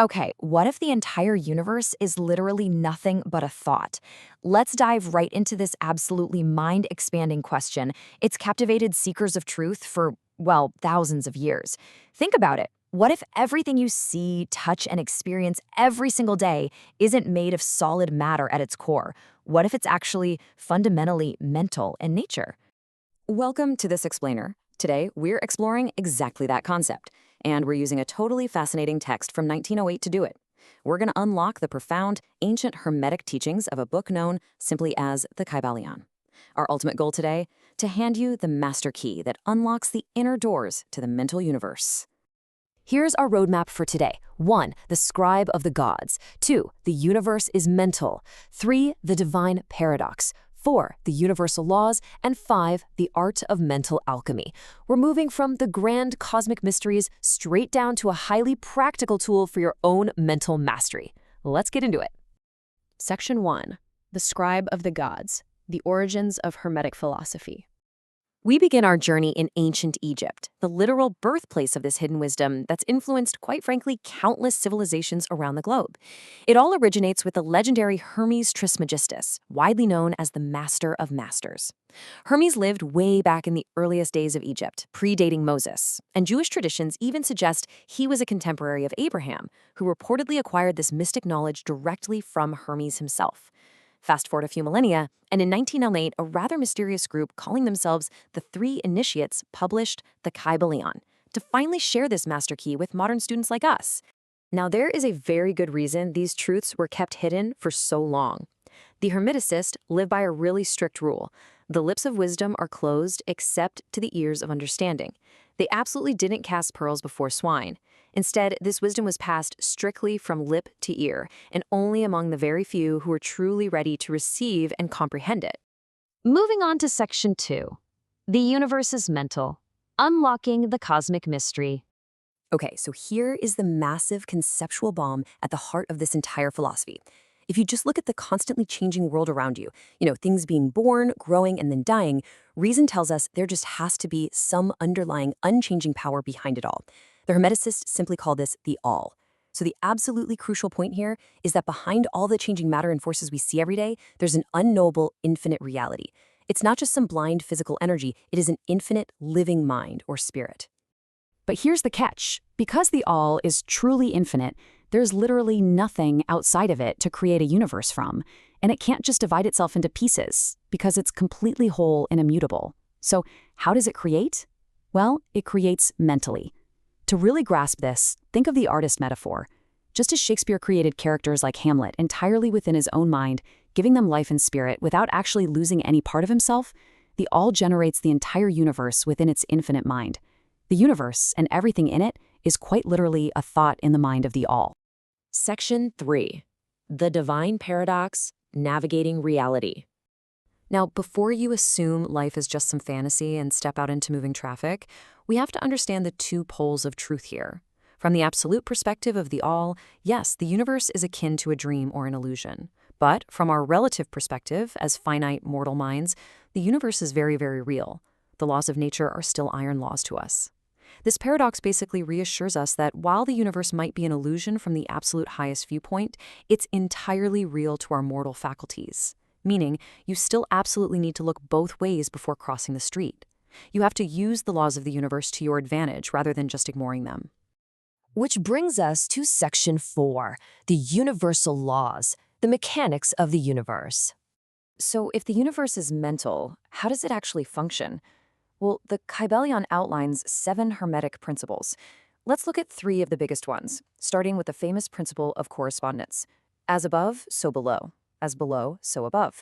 Okay, what if the entire universe is literally nothing but a thought? Let's dive right into this absolutely mind-expanding question. It's captivated seekers of truth for, well, thousands of years. Think about it. What if everything you see, touch, and experience every single day isn't made of solid matter at its core? What if it's actually fundamentally mental in nature? Welcome to This Explainer. Today, we're exploring exactly that concept, and we're using a totally fascinating text from 1908 to do it. We're going to unlock the profound, ancient Hermetic teachings of a book known simply as the Kybalion. Our ultimate goal today? To hand you the master key that unlocks the inner doors to the mental universe. Here's our roadmap for today. 1. The scribe of the gods. 2. The universe is mental. 3. The divine paradox. 4. The universal laws. And 5. The art of mental alchemy. We're moving from the grand cosmic mysteries straight down to a highly practical tool for your own mental mastery. Let's get into it. Section 1. The Scribe of the Gods. The Origins of Hermetic Philosophy. We begin our journey in ancient Egypt, the literal birthplace of this hidden wisdom that's influenced, quite frankly, countless civilizations around the globe. It all originates with the legendary Hermes Trismegistus, widely known as the Master of Masters. Hermes lived way back in the earliest days of Egypt, predating Moses, and Jewish traditions even suggest he was a contemporary of Abraham, who reportedly acquired this mystic knowledge directly from Hermes himself. Fast forward a few millennia, and in 1908, a rather mysterious group calling themselves the Three Initiates published the Kybalion to finally share this master key with modern students like us. Now, there is a very good reason these truths were kept hidden for so long. The Hermeticists live by a really strict rule. The lips of wisdom are closed except to the ears of understanding. They absolutely didn't cast pearls before swine. Instead, this wisdom was passed strictly from lip to ear, and only among the very few who were truly ready to receive and comprehend it. Moving on to Section 2. The universe is mental. Unlocking the cosmic mystery. Okay, so here is the massive conceptual bomb at the heart of this entire philosophy. If you just look at the constantly changing world around you, things being born, growing, and then dying, reason tells us there just has to be some underlying, unchanging power behind it all. The Hermeticists simply call this the all. So the absolutely crucial point here is that behind all the changing matter and forces we see every day, there's an unknowable, infinite reality. It's not just some blind physical energy, it is an infinite, living mind or spirit. But here's the catch. Because the all is truly infinite, there's literally nothing outside of it to create a universe from, and it can't just divide itself into pieces, because it's completely whole and immutable. So how does it create? Well, it creates mentally. To really grasp this, think of the artist metaphor. Just as Shakespeare created characters like Hamlet entirely within his own mind, giving them life and spirit without actually losing any part of himself, the all generates the entire universe within its infinite mind. The universe, and everything in it, is quite literally a thought in the mind of the all. Section 3. The Divine Paradox, Navigating Reality. Now, before you assume life is just some fantasy and step out into moving traffic, we have to understand the two poles of truth here. From the absolute perspective of the all, yes, the universe is akin to a dream or an illusion. But from our relative perspective, as finite mortal minds, the universe is very, very real. The laws of nature are still iron laws to us. This paradox basically reassures us that while the universe might be an illusion from the absolute highest viewpoint, it's entirely real to our mortal faculties. Meaning, you still absolutely need to look both ways before crossing the street. You have to use the laws of the universe to your advantage rather than just ignoring them. Which brings us to Section 4, the universal laws, the mechanics of the universe. So if the universe is mental, how does it actually function? Well, the Kybalion outlines 7 Hermetic Principles. Let's look at 3 of the biggest ones, starting with the famous Principle of Correspondence. As above, so below. As below, so above.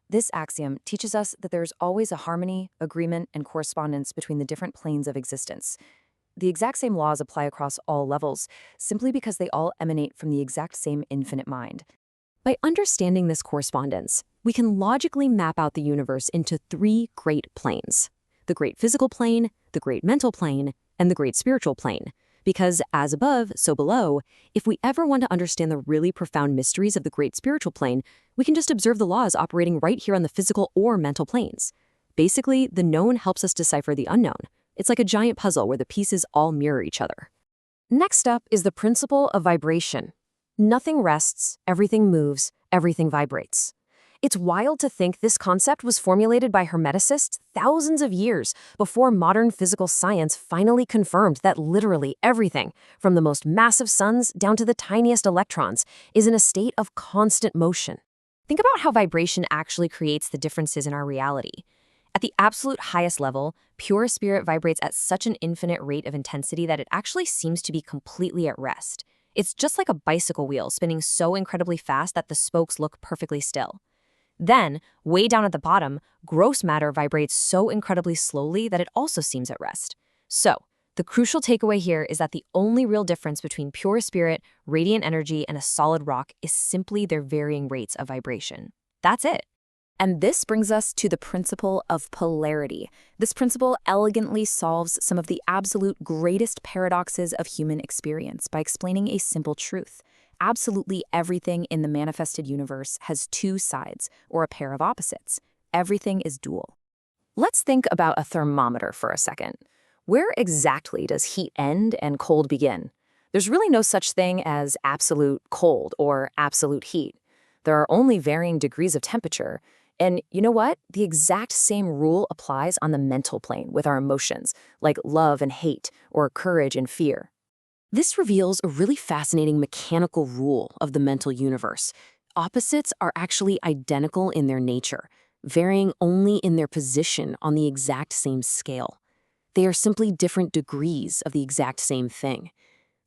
This axiom teaches us that there's always a harmony, agreement, and correspondence between the different planes of existence. The exact same laws apply across all levels, simply because they all emanate from the exact same infinite mind. By understanding this correspondence, we can logically map out the universe into 3 great planes: the great physical plane, the great mental plane, and the great spiritual plane. Because as above, so below, if we ever want to understand the really profound mysteries of the great spiritual plane, we can just observe the laws operating right here on the physical or mental planes. Basically, the known helps us decipher the unknown. It's like a giant puzzle where the pieces all mirror each other. Next up is the principle of vibration. Nothing rests, everything moves, everything vibrates. It's wild to think this concept was formulated by Hermeticists thousands of years before modern physical science finally confirmed that literally everything, from the most massive suns down to the tiniest electrons, is in a state of constant motion. Think about how vibration actually creates the differences in our reality. At the absolute highest level, pure spirit vibrates at such an infinite rate of intensity that it actually seems to be completely at rest. It's just like a bicycle wheel spinning so incredibly fast that the spokes look perfectly still. Then, way down at the bottom, gross matter vibrates so incredibly slowly that it also seems at rest. So, the crucial takeaway here is that the only real difference between pure spirit, radiant energy, and a solid rock is simply their varying rates of vibration. That's it. And this brings us to the principle of polarity. This principle elegantly solves some of the absolute greatest paradoxes of human experience by explaining a simple truth. Absolutely everything in the manifested universe has two sides, or a pair of opposites. Everything is dual. Let's think about a thermometer for a second. Where exactly does heat end and cold begin? There's really no such thing as absolute cold or absolute heat. There are only varying degrees of temperature. And you know what? The exact same rule applies on the mental plane with our emotions, like love and hate, or courage and fear. This reveals a really fascinating mechanical rule of the mental universe. Opposites are actually identical in their nature, varying only in their position on the exact same scale. They are simply different degrees of the exact same thing.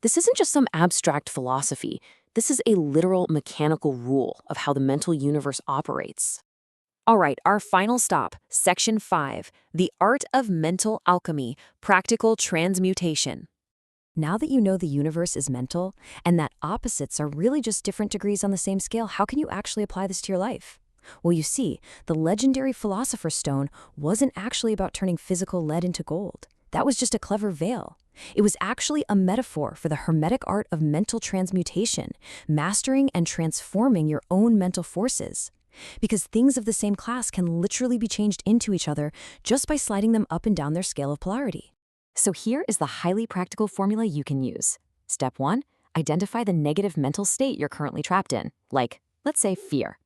This isn't just some abstract philosophy. This is a literal mechanical rule of how the mental universe operates. All right, our final stop, Section 5, the art of mental alchemy, practical transmutation. Now that you know the universe is mental and that opposites are really just different degrees on the same scale, how can you actually apply this to your life? Well, you see, the legendary Philosopher's Stone wasn't actually about turning physical lead into gold. That was just a clever veil. It was actually a metaphor for the Hermetic art of mental transmutation, mastering and transforming your own mental forces. Because things of the same class can literally be changed into each other just by sliding them up and down their scale of polarity. So here is the highly practical formula you can use. Step 1, identify the negative mental state you're currently trapped in, like, let's say, fear.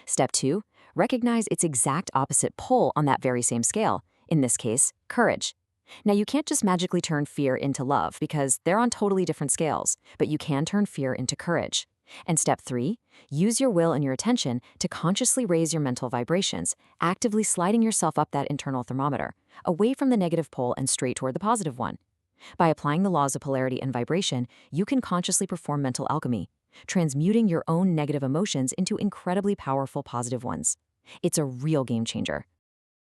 Step 2, recognize its exact opposite pole on that very same scale, in this case, courage. Now, you can't just magically turn fear into love because they're on totally different scales, but you can turn fear into courage. And step 3, use your will and your attention to consciously raise your mental vibrations, actively sliding yourself up that internal thermometer, away from the negative pole and straight toward the positive one. By applying the laws of polarity and vibration, you can consciously perform mental alchemy, transmuting your own negative emotions into incredibly powerful positive ones. It's a real game changer.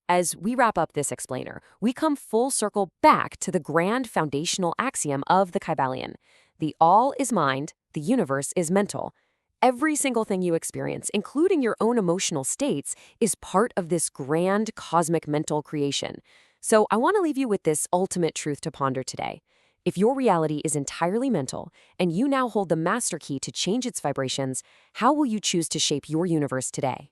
As we wrap up this explainer, we come full circle back to the grand foundational axiom of the Kybalion. The all is mind, the universe is mental. Every single thing you experience, including your own emotional states, is part of this grand cosmic mental creation. So I want to leave you with this ultimate truth to ponder today. If your reality is entirely mental, and you now hold the master key to change its vibrations, how will you choose to shape your universe today?